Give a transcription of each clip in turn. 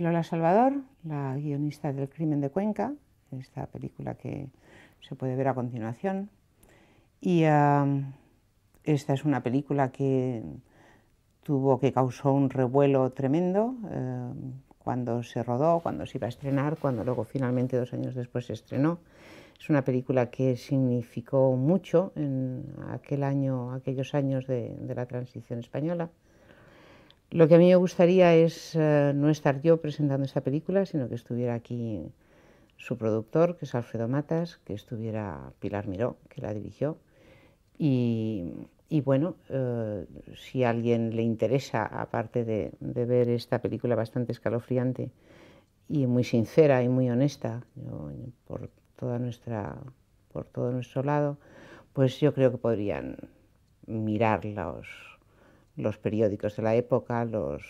Lola Salvador, la guionista del Crimen de Cuenca, esta película que se puede ver a continuación. Y esta es una película que causó un revuelo tremendo cuando se rodó, cuando se iba a estrenar, cuando luego finalmente 2 años después se estrenó. Es una película que significó mucho en aquellos años de la transición española. Lo que a mí me gustaría es no estar yo presentando esta película, sino que estuviera aquí su productor, que es Alfredo Matas, que estuviera Pilar Miró, que la dirigió. Y bueno, si a alguien le interesa, aparte de ver esta película bastante escalofriante y muy sincera y muy honesta, por todo nuestro lado, pues yo creo que podrían mirar los periódicos de la época, los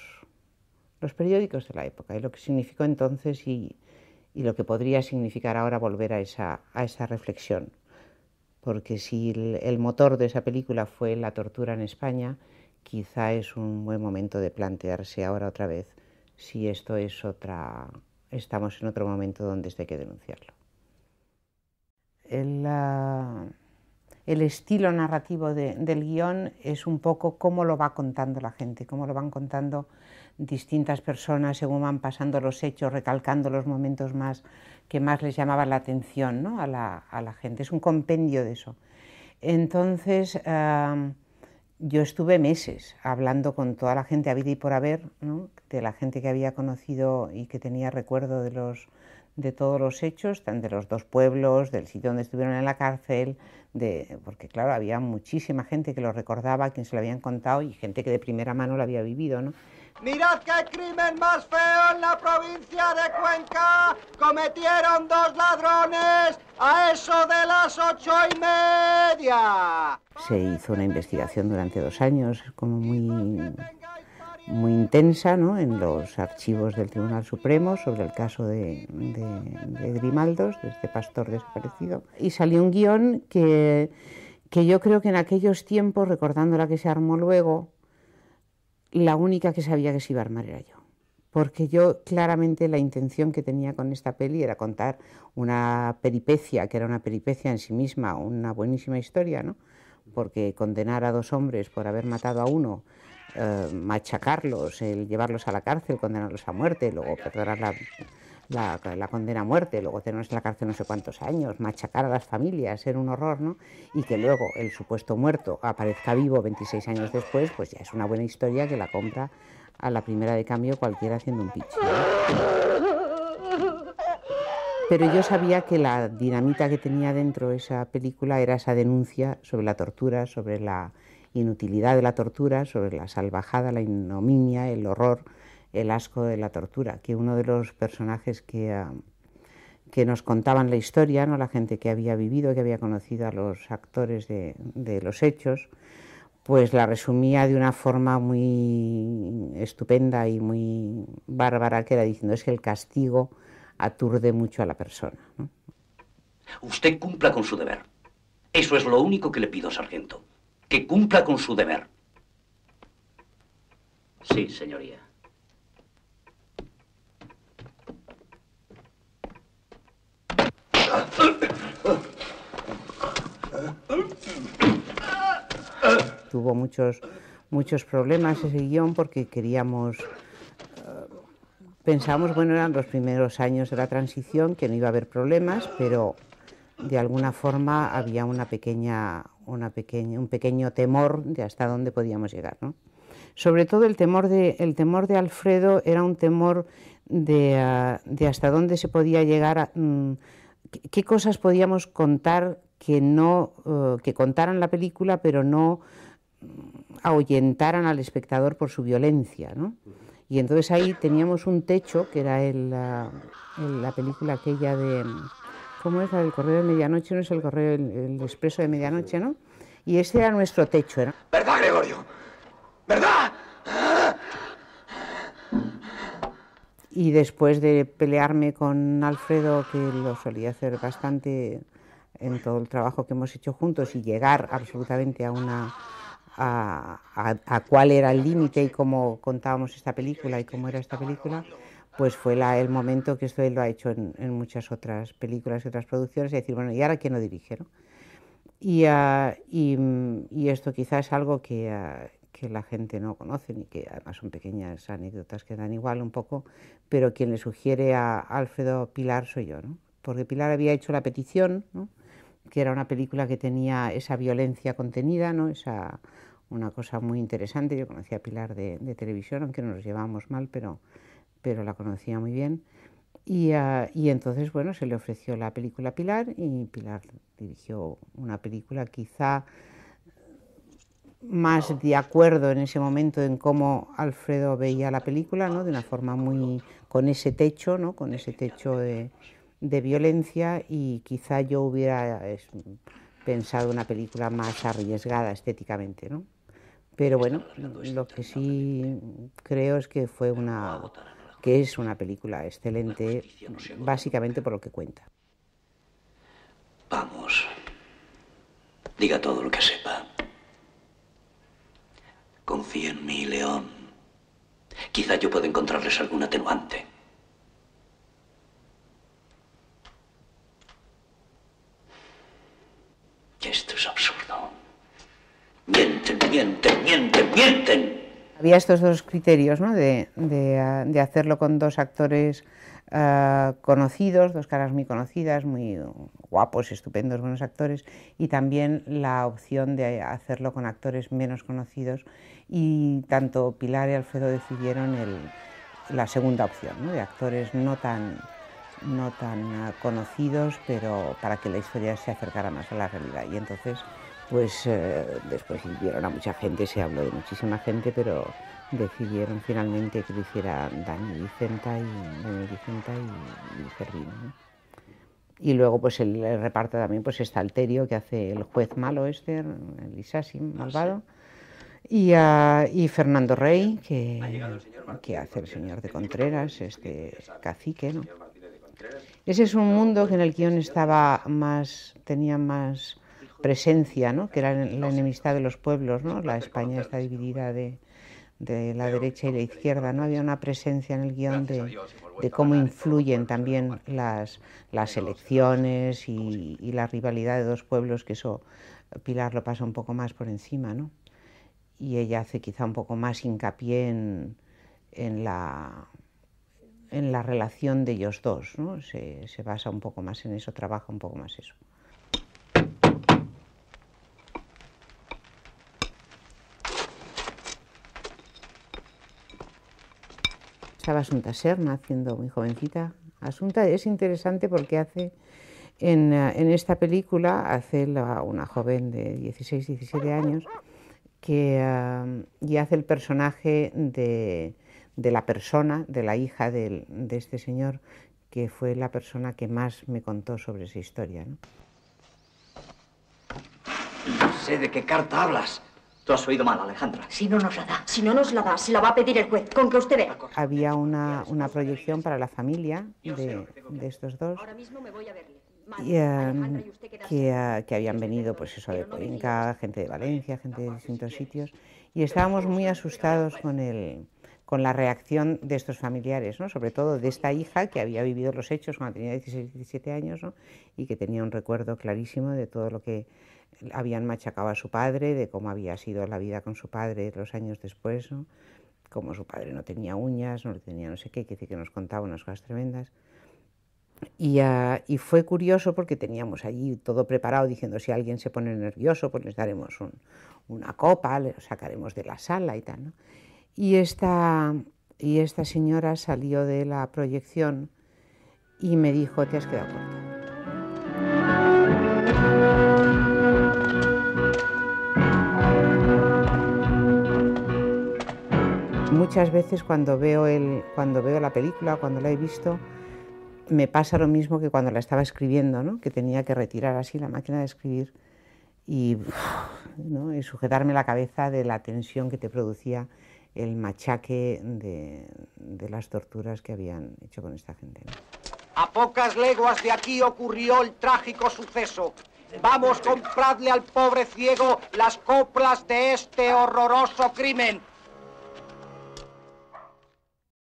periódicos de la época y lo que significó entonces y lo que podría significar ahora volver a esa reflexión. Porque si el motor de esa película fue la tortura en España, quizá es un buen momento de plantearse ahora otra vez si esto es estamos en otro momento donde esto hay que denunciarlo. El estilo narrativo del guión es un poco cómo lo va contando la gente, cómo lo van contando distintas personas según van pasando los hechos, recalcando los momentos que más les llamaban la atención, ¿no? a la gente. Es un compendio de eso. Entonces, yo estuve meses hablando con toda la gente habida y por haber, ¿no? De la gente que había conocido y que tenía recuerdo de todos los hechos, de los 2 pueblos, del sitio donde estuvieron en la cárcel, porque claro, había muchísima gente que lo recordaba, a quien se lo habían contado y gente que de primera mano lo había vivido, ¿no? Mirad qué crimen más feo en la provincia de Cuenca. Cometieron 2 ladrones a eso de las 8:30. Se hizo una investigación durante 2 años, como muy intensa, ¿no? En los archivos del Tribunal Supremo sobre el caso de Grimaldos, de este pastor desaparecido. Y salió un guión que yo creo que en aquellos tiempos, recordando la que se armó luego, la única que sabía que se iba a armar era yo. Porque yo claramente la intención que tenía con esta peli era contar una peripecia, que era una peripecia en sí misma, una buenísima historia, ¿no? Porque condenar a 2 hombres por haber matado a uno, machacarlos, llevarlos a la cárcel, condenarlos a muerte, luego perdonar la condena a muerte, luego tenerlos en la cárcel no sé cuántos años, machacar a las familias, ser un horror, ¿no? Y que luego el supuesto muerto aparezca vivo 26 años después, pues ya es una buena historia que la compra a la primera de cambio cualquiera haciendo un pitch, ¿no? Pero yo sabía que la dinamita que tenía dentro esa película era esa denuncia sobre la tortura, sobre la inutilidad de la tortura, sobre la salvajada, la ignominia, el horror, el asco de la tortura, que uno de los personajes que nos contaban la historia, ¿no? La gente que había vivido, que había conocido a los actores de los hechos, pues la resumía de una forma muy estupenda y muy bárbara, que era diciendo, es que el castigo aturde mucho a la persona, ¿no? Usted cumpla con su deber. Eso es lo único que le pido, sargento. Que cumpla con su deber. Sí, señoría. Tuvo muchos problemas ese guión porque pensábamos, bueno, eran los primeros años de la transición, que no iba a haber problemas, pero de alguna forma había un pequeño temor de hasta dónde podíamos llegar, ¿no? Sobre todo el temor de Alfredo era un temor de hasta dónde se podía llegar, qué cosas podíamos contar que contaran la película, pero no ahuyentaran al espectador por su violencia, ¿no? Y entonces ahí teníamos un techo, que era la película aquella de... ¿Cómo es? La del Correo de Medianoche, no es el Correo, el Expreso de Medianoche, ¿no? Y ese era nuestro techo, ¿no? ¿Verdad, Gregorio? ¿Verdad? Y después de pelearme con Alfredo, que lo solía hacer bastante en todo el trabajo que hemos hecho juntos, y llegar absolutamente a cuál era el límite y cómo contábamos esta película y cómo era esta película, pues fue el momento que esto él lo ha hecho en muchas otras películas y otras producciones, y decir, bueno, ¿y ahora quién lo dirige, no? Y esto quizás es algo que la gente no conoce, y que además son pequeñas anécdotas que dan igual un poco, pero quien le sugiere a Alfredo Pilar soy yo, ¿no? Porque Pilar había hecho La petición, ¿no? Que era una película que tenía esa violencia contenida, ¿no? Una cosa muy interesante. Yo conocía a Pilar de televisión, aunque no nos llevábamos mal, pero la conocía muy bien. Y entonces, bueno, se le ofreció la película a Pilar, y Pilar dirigió una película quizá más de acuerdo en ese momento en cómo Alfredo veía la película, ¿no? De una forma muy con ese techo, ¿no? Con ese techo de violencia, y quizá yo hubiera pensado una película más arriesgada estéticamente, ¿no? Pero bueno, lo que sí creo es que es una película excelente, básicamente por lo que cuenta. Vamos, diga todo lo que sepa. Confíe en mí, León. Quizá yo pueda encontrarles algún atenuante. Esto es absurdo. Mienten, mienten, mienten, mienten. Había estos dos criterios, ¿no? de hacerlo con dos actores conocidos, dos caras muy conocidas, muy guapos, estupendos, buenos actores, y también la opción de hacerlo con actores menos conocidos, y tanto Pilar y Alfredo decidieron la segunda opción, ¿no? De actores no tan conocidos, pero para que la historia se acercara más a la realidad. Y entonces, pues después vieron a mucha gente, se habló de muchísima gente, pero decidieron finalmente que lo hiciera Daniel Vicenta y Ferrino, ¿no? Y luego pues el reparto también pues está Alterio, que hace el juez malo el Isasi malvado, y Fernando Rey, que hace el señor de Contreras, este cacique, ¿no? Ese es un mundo que en el guión tenía más presencia, ¿no? Que era la enemistad de los pueblos, ¿no? La España está dividida de la derecha y la izquierda, ¿no? Había una presencia en el guión de cómo influyen también las elecciones y la rivalidad de dos pueblos, que eso Pilar lo pasa un poco más por encima, ¿no? Y ella hace quizá un poco más hincapié en la relación de ellos dos, ¿no? Se basa un poco más en eso, trabaja un poco más eso. Estaba Asunta Serna haciendo muy jovencita. Asunta es interesante porque hace en esta película una joven de 16, 17 años y hace el personaje de la persona, de la hija de este señor, que fue la persona que más me contó sobre esa historia, ¿no? No sé de qué carta hablas. Tú has oído mal, Alejandra. Si no nos la da, se la va a pedir el juez, con que usted vea. Había una proyección para la familia de estos dos. Ahora mismo me voy a verle. Que habían venido, pues eso, de Cuenca, gente de Valencia, gente de distintos sitios, y estábamos muy asustados con la reacción de estos familiares, ¿no? Sobre todo de esta hija que había vivido los hechos cuando tenía 16, 17 años, ¿no? Y que tenía un recuerdo clarísimo de todo lo que habían machacado a su padre, de cómo había sido la vida con su padre los años después, ¿no? Como su padre no tenía uñas, no tenía no sé qué, que nos contaba unas cosas tremendas. Y fue curioso porque teníamos allí todo preparado diciendo, si alguien se pone nervioso, pues les daremos una copa, le sacaremos de la sala y tal, ¿no? Y esta señora salió de la proyección y me dijo, te has quedado corta. Muchas veces cuando veo la película, cuando la he visto, me pasa lo mismo que cuando la estaba escribiendo, ¿no? Que tenía que retirar así la máquina de escribir y sujetarme la cabeza de la tensión que te producía el machaque de las torturas que habían hecho con esta gente, ¿no? A pocas leguas de aquí ocurrió el trágico suceso. Vamos, compradle al pobre ciego las coplas de este horroroso crimen.